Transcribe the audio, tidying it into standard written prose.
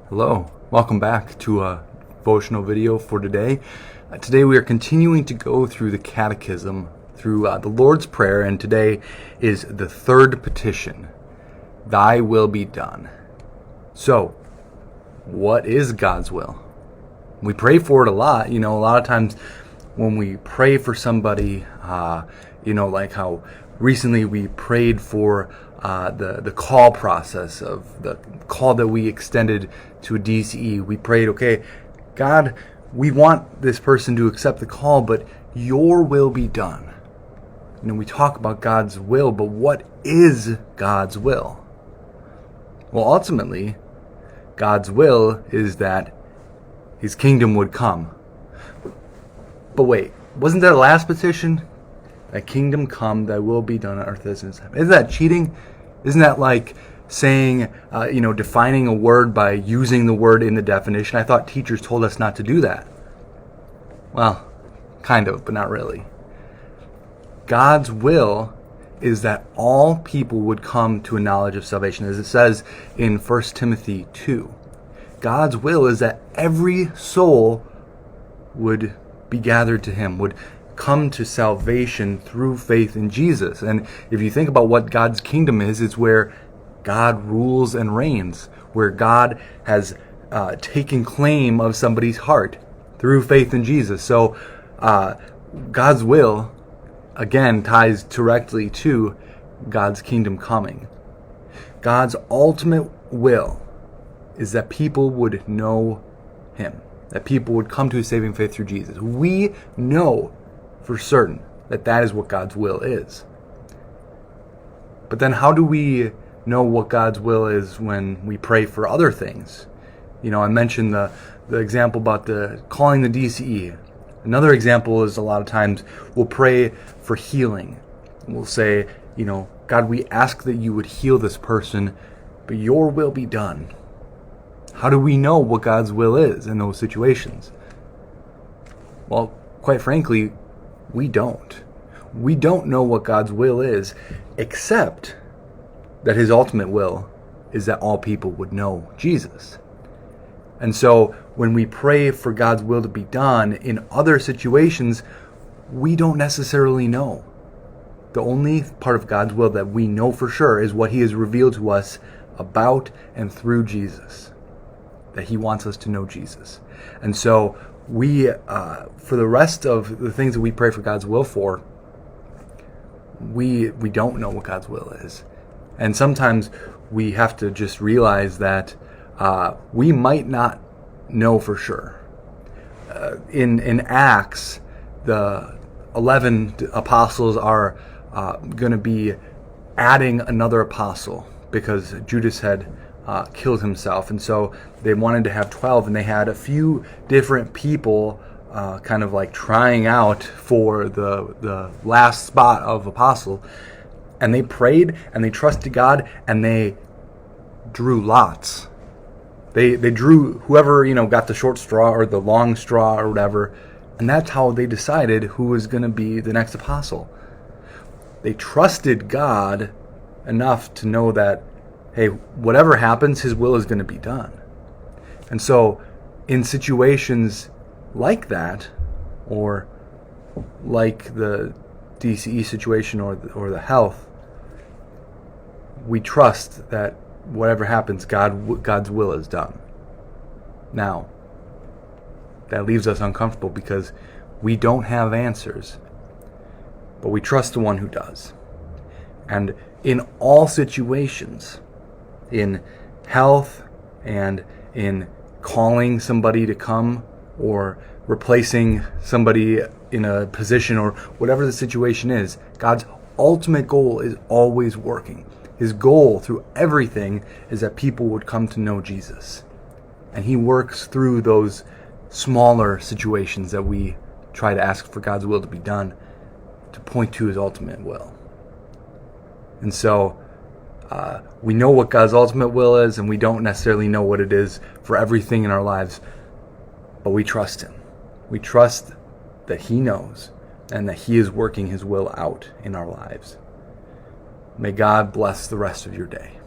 Hello, welcome back to a devotional video for today. Today we are continuing to go through the Catechism, through the Lord's Prayer, and today is the third petition, Thy will be done. So, what is God's will? We pray for it a lot. A lot of times when we pray for somebody, like how recently we prayed for the call process of the call that we extended to a DCE. We prayed, okay, God, we want this person to accept the call, but your will be done. We talk about God's will, but what is God's will? Well, ultimately, God's will is that his kingdom would come. But wait, wasn't that the last petition? Thy kingdom come, thy will be done on earth as in heaven. Isn't that cheating? Isn't that like saying, defining a word by using the word in the definition? I thought teachers told us not to do that. Well, kind of, but not really. God's will is that all people would come to a knowledge of salvation. As it says in 1 Timothy 2, God's will is that every soul would be gathered to him, would come to salvation through faith in Jesus. And if you think about what God's kingdom is, it's where God rules and reigns, where God has taken claim of somebody's heart through faith in Jesus. So God's will, again, ties directly to God's kingdom coming. God's ultimate will is that people would know him, that people would come to a saving faith through Jesus. We know for certain that that is what God's will is. But then how do we know what God's will is when we pray for other things? I mentioned the example about the calling the DCE. Another example is a lot of times we'll pray for healing. We'll say, God, we ask that you would heal this person, but your will be done. How do we know what God's will is in those situations? Well, quite frankly, we don't. We don't know what God's will is, except that his ultimate will is that all people would know Jesus. And so when we pray for God's will to be done in other situations, we don't necessarily know. The only part of God's will that we know for sure is what he has revealed to us about and through Jesus, that he wants us to know Jesus. And so we, for the rest of the things that we pray for God's will for, we don't know what God's will is. And sometimes we have to just realize that we might not know for sure. In Acts, the 11 apostles are going to be adding another apostle because Judas had killed himself, and so they wanted to have 12, and they had a few different people kind of like trying out for the last spot of apostle, and they prayed and they trusted God and they drew lots. They drew whoever got the short straw or the long straw or whatever, and that's how they decided who was going to be the next apostle. They trusted God enough to know that, hey, whatever happens, his will is going to be done. And so in situations like that, or like the DCE situation or the health, we trust that whatever happens, God's will is done. Now, that leaves us uncomfortable because we don't have answers, but we trust the one who does. And in all situations, in health and in calling somebody to come or replacing somebody in a position or whatever the situation is, God's ultimate goal is always working. His goal through everything is that people would come to know Jesus. And he works through those smaller situations that we try to ask for God's will to be done to point to his ultimate will. And so we know what God's ultimate will is, and we don't necessarily know what it is for everything in our lives, but we trust him. We trust that he knows and that he is working his will out in our lives. May God bless the rest of your day.